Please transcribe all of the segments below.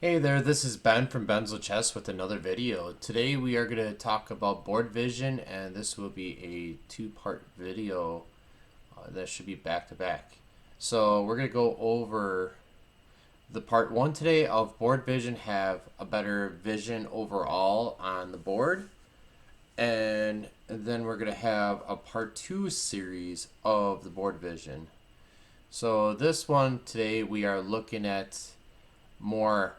Hey there, this is Ben from Benzo Chess with another video. Today we are going to talk about board vision, and this will be a two-part video that should be back to back. So we're going to go over the part one today of board vision, have a better vision overall on the board, and then we're going to have a part two series of the board vision. So this one today we are looking at more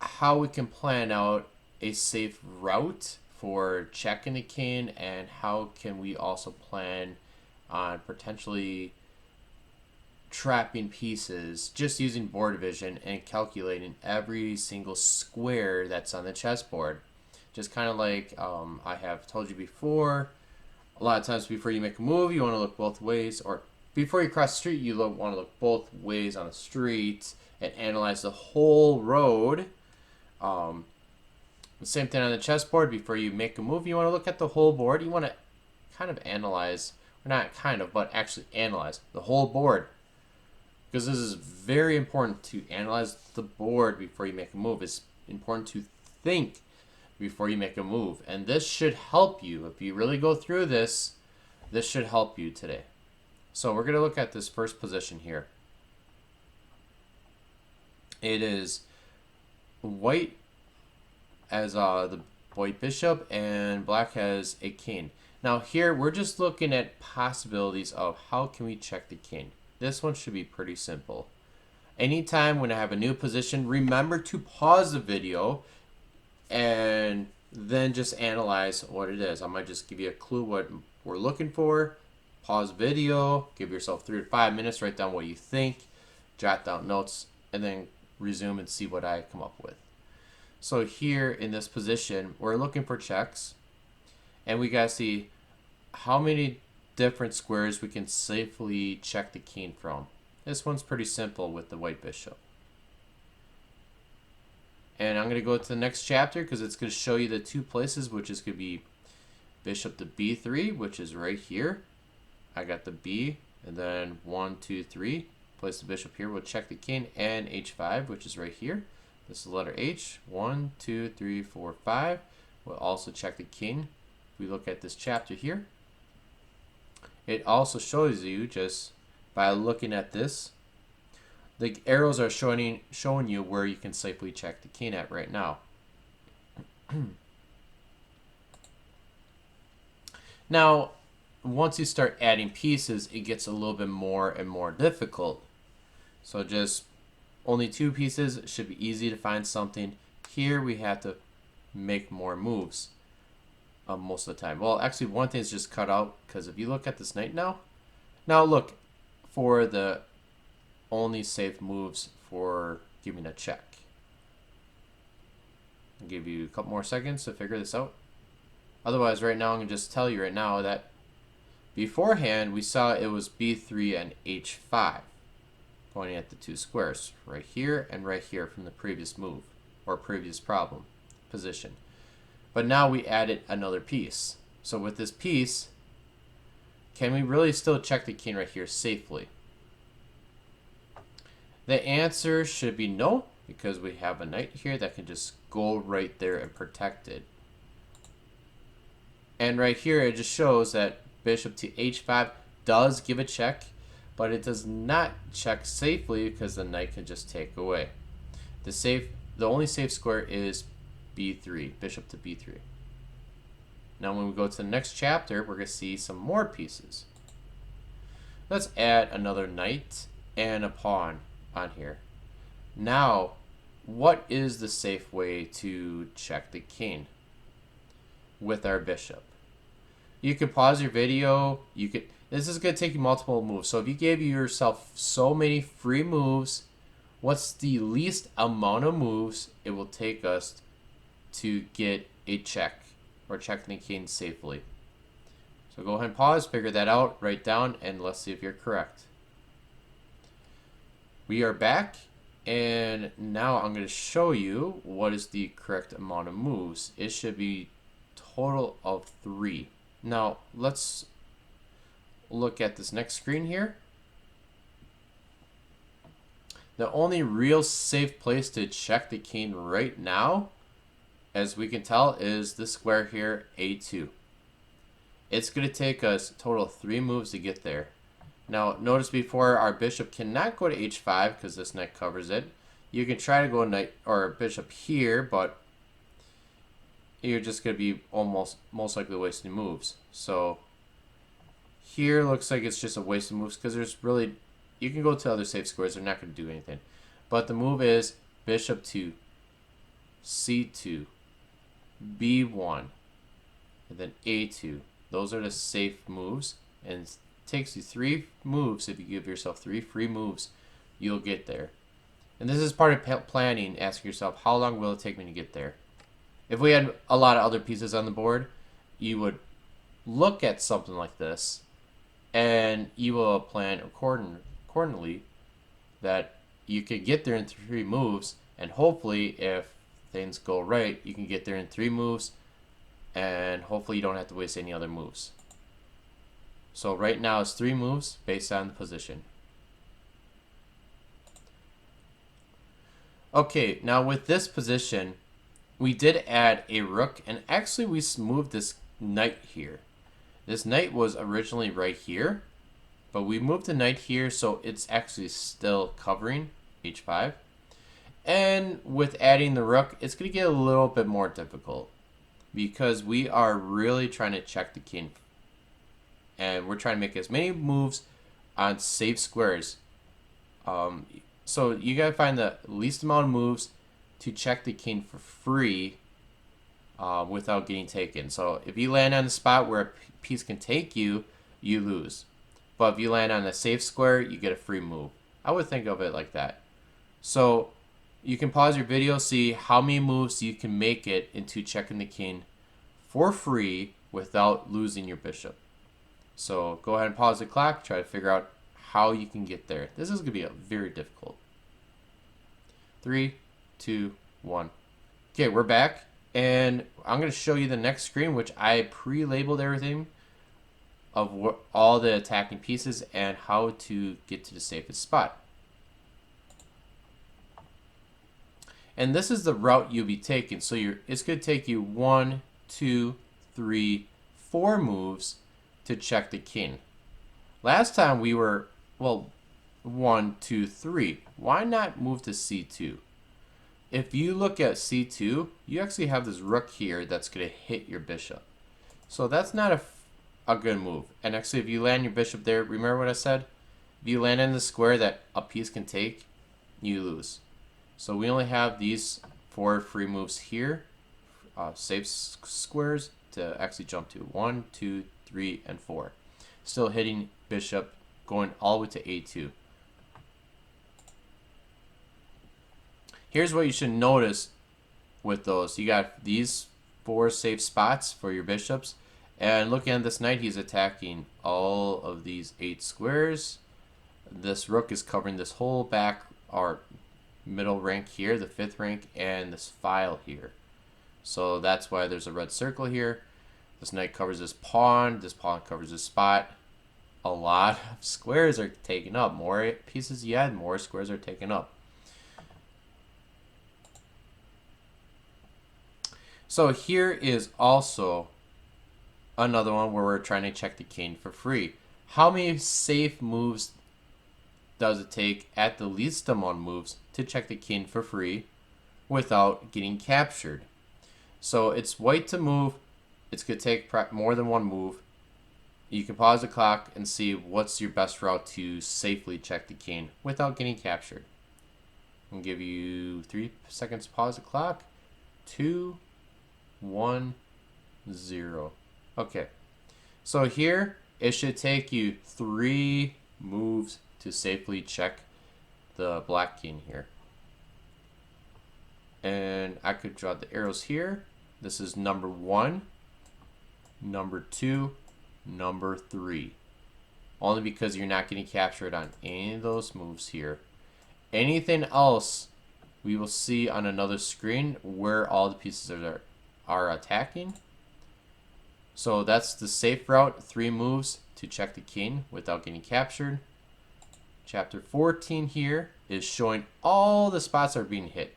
how we can plan out a safe route for checking the king, and how can we also plan on potentially trapping pieces just using board vision and calculating every single square that's on the chessboard. Just kind of like I have told you before, a lot of times before you make a move, you want to look both ways, or before you cross the street, you want to look both ways on the street and analyze the whole road. The same thing on the chessboard. Before you make a move, you want to look at the whole board. You want to kind of analyze, or not kind of, but actually analyze the whole board. Because this is very important to analyze the board before you make a move. It's important to think before you make a move. And this should help you. If you really go through this, this should help you today. So we're going to look at this first position here. It is white as the white bishop, and black has a king. Now here we're just looking at possibilities of how can we check the king. This one should be pretty simple. Anytime when I have a new position, remember to pause the video and then just analyze what it is. I might just give you a clue what we're looking for. Pause video, give yourself 3 to 5 minutes, write down what you think, jot down notes, and then resume and see what I come up with. So here in this position, we're looking for checks, and we gotta see how many different squares we can safely check the king from. This one's pretty simple with the white bishop. And I'm gonna go to the next chapter because it's gonna show you the two places, which is gonna be bishop to b3, which is right here. I got the b, and then 1, 2, 3. Place the bishop here. We'll check the king, and h5, which is right here. This is the letter H. 1, 2, 3, 4, 5. We'll also check the king. We look at this chapter here. It also shows you, just by looking at this, the arrows are showing you where you can safely check the king at right now. Now, once you start adding pieces, it gets a little bit more and more difficult. So just only 2 pieces should be easy to find something. Here we have to make more moves most of the time. Well, actually one thing is just cut out, because if you look at this knight now look for the only safe moves for giving a check. I'll give you a couple more seconds to figure this out. Otherwise, right now I'm going to just tell you right now that beforehand we saw it was b3 and h5. Pointing at the 2 squares right here and right here from the previous move or previous problem position. But now we added another piece. So with this piece, can we really still check the king right here safely? The answer should be no, because we have a knight here that can just go right there and protect it. And right here it just shows that bishop to h5 does give a check, but it does not check safely because the knight can just take away. The only safe square is b3, bishop to b3. Now when we go to the next chapter, we're going to see some more pieces. Let's add another knight and a pawn on here. Now, what is the safe way to check the king with our bishop? You can pause your video. This is going to take you multiple moves. So if you gave yourself so many free moves, what's the least amount of moves it will take us to get a check or check the king safely? So go ahead and pause, figure that out, write down, and let's see if you're correct. We are back, and now I'm going to show you what is the correct amount of moves. It should be total of 3. Now let's look at this next screen here. The only real safe place to check the king right now, as we can tell, is this square here, A2. It's going to take us a total of 3 moves to get there. Now, notice before our bishop cannot go to H5 because this knight covers it. You can try to go knight or bishop here, but you're just going to be most likely wasting moves. So here looks like it's just a waste of moves because there's really, you can go to other safe squares. They're not going to do anything. But the move is bishop to C2, B1, and then A2. Those are the safe moves, and it takes you 3 moves. If you give yourself 3 free moves, you'll get there. And this is part of planning, asking yourself, how long will it take me to get there? If we had a lot of other pieces on the board, you would look at something like this, and you will plan accordingly that you can get there in 3 moves, and hopefully, if things go right, you can get there in 3 moves, and hopefully you don't have to waste any other moves. So right now it's 3 moves based on the position. Okay, now with this position, we did add a rook, and actually we moved this knight here. This knight was originally right here, but we moved the knight here, so it's actually still covering H5. And with adding the rook, it's going to get a little bit more difficult because we are really trying to check the king. And we're trying to make as many moves on safe squares. So you got to find the least amount of moves to check the king for free without getting taken. So if you land on a spot where a piece can take you, you lose. But if you land on a safe square, you get a free move. I would think of it like that. So you can pause your video, see how many moves you can make it into checking the king for free without losing your bishop. So go ahead and pause the clock, try to figure out how you can get there. This is going to be very difficult. 3, 2, 1. Okay, we're back, and I'm going to show you the next screen, which I pre-labeled everything of all the attacking pieces and how to get to the safest spot. And this is the route you'll be taking. So it's going to take you 1, 2, 3, 4 moves to check the king. Last time we were, well, 1, 2, 3. Why not move to C2? If you look at C2, you actually have this rook here that's going to hit your bishop. So that's not a good move. And actually, if you land your bishop there, remember what I said? If you land in the square that a piece can take, you lose. So we only have these 4 free moves here, safe squares, to actually jump to 1, 2, 3, and 4. Still hitting bishop, going all the way to A2. Here's what you should notice with those. You got these 4 safe spots for your bishops. And looking at this knight, he's attacking all of these 8 squares. This rook is covering this whole back or middle rank here, the 5th rank, and this file here. So that's why there's a red circle here. This knight covers this pawn covers this spot. A lot of squares are taken up. More pieces you add, more squares are taken up. So here is also another one where we're trying to check the king for free. How many safe moves does it take at the least amount of moves to check the king for free without getting captured? So it's white to move. It's going to take more than 1 move. You can pause the clock and see what's your best route to safely check the king without getting captured. I'll give you 3 seconds to pause the clock. 2, 1, 0. Okay. So here, it should take you 3 moves to safely check the black king here. And I could draw the arrows here. This is number 1, number 2, number 3. Only because you're not getting captured on any of those moves here. Anything else, we will see on another screen where all the pieces are attacking. So that's the safe route, 3 moves to check the king without getting captured. Chapter 14 here is showing all the spots that are being hit.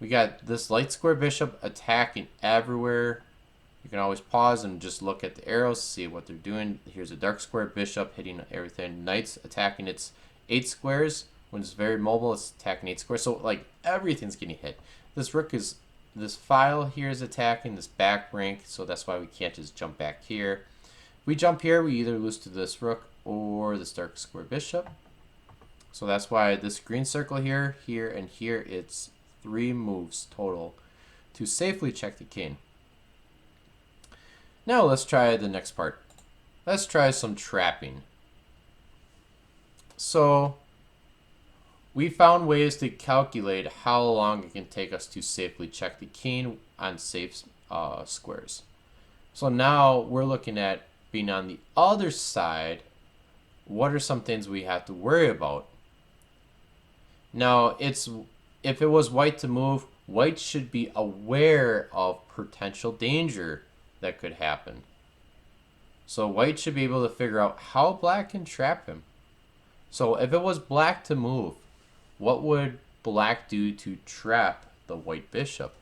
We got this light square bishop attacking everywhere. You can always pause and just look at the arrows, see what they're doing. Here's a dark square bishop hitting everything. Knight's attacking its 8 squares. When it's very mobile, it's attacking 8 squares. So like everything's getting hit. This file here is attacking this back rank, so that's why we can't just jump back here. If we jump here, we either lose to this rook or this dark square bishop. So that's why this green circle here, here, and here, it's 3 moves total to safely check the king. Now let's try the next part. Let's try some trapping. So we found ways to calculate how long it can take us to safely check the king on safe squares. So now we're looking at being on the other side. What are some things we have to worry about? Now, if it was white to move, white should be aware of potential danger that could happen. So white should be able to figure out how black can trap him. So if it was black to move, what would black do to trap the white bishop?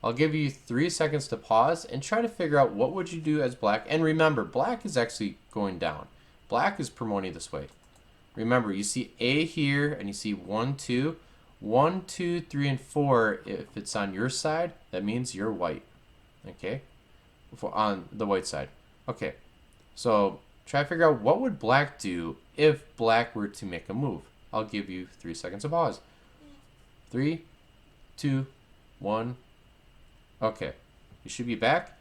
I'll give you 3 seconds to pause and try to figure out what would you do as black. And remember, black is actually going down. Black is promoting this way. Remember, you see A here, and you see 1, 2. 1, 2, 3, and 4, if it's on your side, that means you're white. Okay? On the white side. Okay. So, try to figure out what would black do if black were to make a move. I'll give you 3 seconds of pause. 3, 2, 1. Okay. You should be back.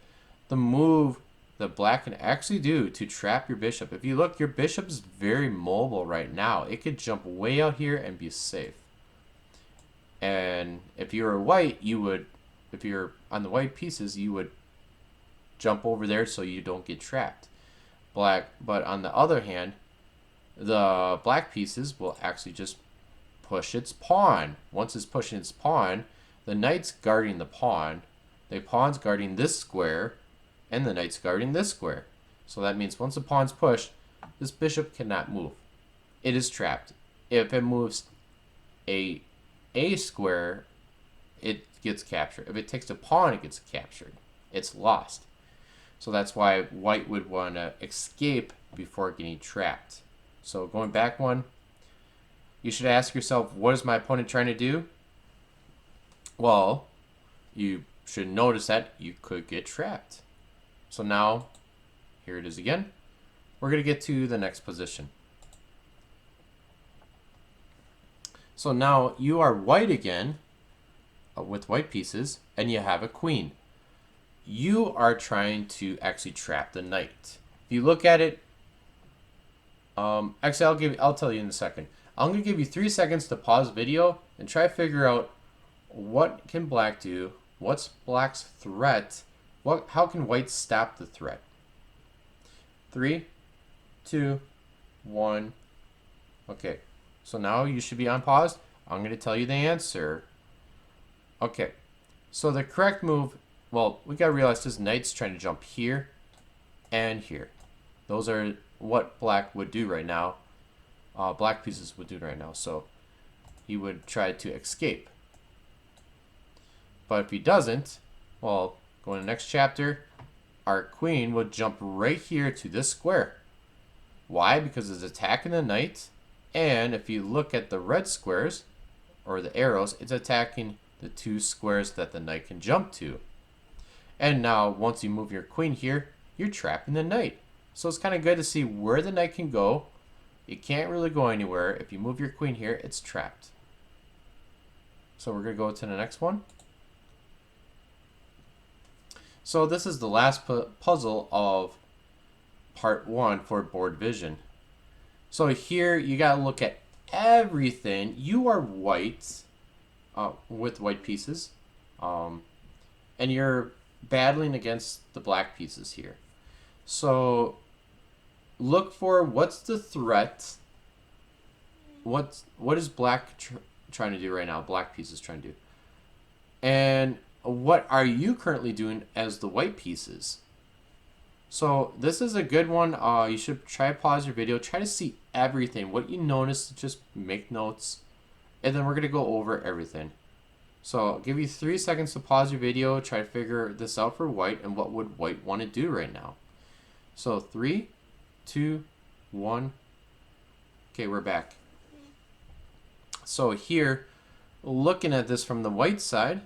The move that black can actually do to trap your bishop. If you look, your bishop is very mobile right now. It could jump way out here and be safe. And if you were white, if you're on the white pieces, you would jump over there so you don't get trapped. But on the other hand, the black pieces will actually just push its pawn. Once it's pushing its pawn, the knight's guarding the pawn. The pawn's guarding this square, and the knight's guarding this square. So that means once the pawn's pushed, this bishop cannot move. It is trapped. If it moves a square, it gets captured. If it takes a pawn, it gets captured. It's lost. So that's why white would want to escape before getting trapped. So going back one, you should ask yourself, what is my opponent trying to do? Well, you should notice that you could get trapped. So now, here it is again. We're going to get to the next position. So now you are white again with white pieces, and you have a queen. You are trying to actually trap the knight. If you look at it, actually I'll tell you in a second. I'm going to give you 3 seconds to pause video and try to figure out what can black do, what's black's threat, how can white stop the threat. 3, 2, 1. Okay, so now you should be on pause. I'm going to tell you the answer. Okay, so the correct move, well, we got to realize this knight's trying to jump here and here. Those are what black would do right now. Black pieces would do right now. So he would try to escape. But if he doesn't, well, going to the next chapter, our queen would jump right here to this square. Why? Because it's attacking the knight. And if you look at the red squares, or the arrows, it's attacking the 2 squares that the knight can jump to. And now, once you move your queen here, you're trapping the knight. So it's kind of good to see where the knight can go. It can't really go anywhere. If you move your queen here, it's trapped. So we're going to go to the next one. So this is the last puzzle of part 1 for board vision. So here you got to look at everything. You are white with white pieces. And you're battling against the black pieces here. So look for what's the threat. What is black trying to do right now? Black piece is trying to do. And what are you currently doing as the white pieces? So this is a good one. You should try to pause your video. Try to see everything. What you notice, just make notes, and then we're going to go over everything. So I'll give you 3 seconds to pause your video, try to figure this out for white, and what would white want to do right now. So 3, 2, 1. Okay, we're back. So here, looking at this from the white side,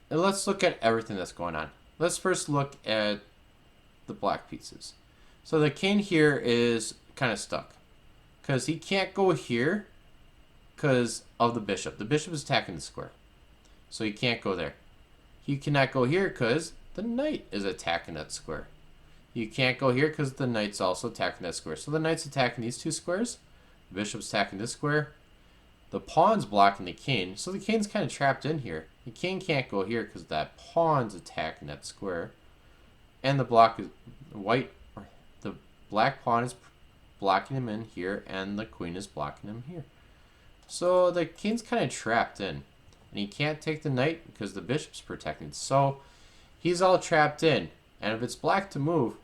and let's look at everything that's going on. Let's first look at the black pieces. So the king here is kind of stuck because he can't go here because of the bishop. The bishop is attacking the square, so he can't go there. He cannot go here because the knight is attacking that square. You can't go here because the knight's also attacking that square. So the knight's attacking these two squares. The bishop's attacking this square. The pawn's blocking the king. So the king's kind of trapped in here. The king can't go here because that pawn's attacking that square. And the black pawn is blocking him in here, and the queen is blocking him here. So the king's kind of trapped in. And he can't take the knight because the bishop's protected. So he's all trapped in. And if it's black to move,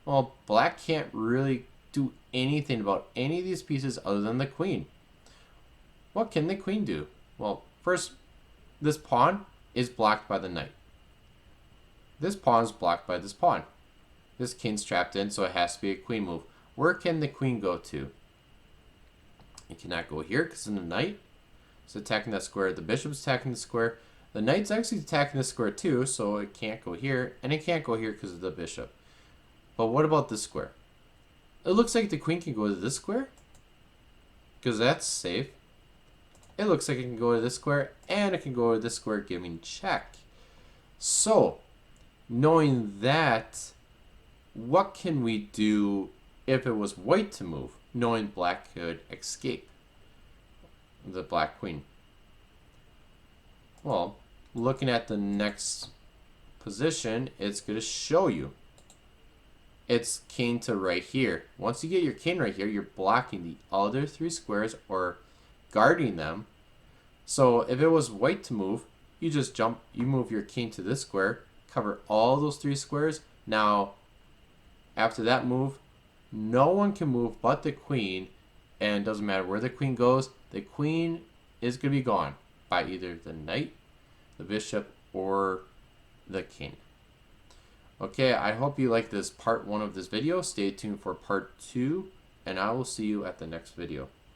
well, black can't really do anything about any of these pieces other than the queen. What can the queen do? Well, first, this pawn is blocked by the knight. This pawn is blocked by this pawn. This king's trapped in, so it has to be a queen move. Where can the queen go to? It cannot go here because the knight is attacking that square. The bishop's attacking the square. The knight's actually attacking the square too, so it can't go here. And it can't go here because of the bishop. But what about this square? It looks like the queen can go to this square because that's safe. It looks like it can go to this square, and it can go to this square, giving check. So, knowing that, what can we do if it was white to move, knowing black could escape the black queen? Well, looking at the next position, it's going to show you. It's king to right here. Once you get your king right here, you're blocking the other three squares or guarding them. So if it was white to move, you just jump, you move your king to this square, cover all those three squares. Now, after that move, no one can move but the queen, and it doesn't matter where the queen goes, the queen is going to be gone by either the knight, the bishop, or the king. Okay, I hope you like this part 1 of this video. Stay tuned for part 2, and I will see you at the next video.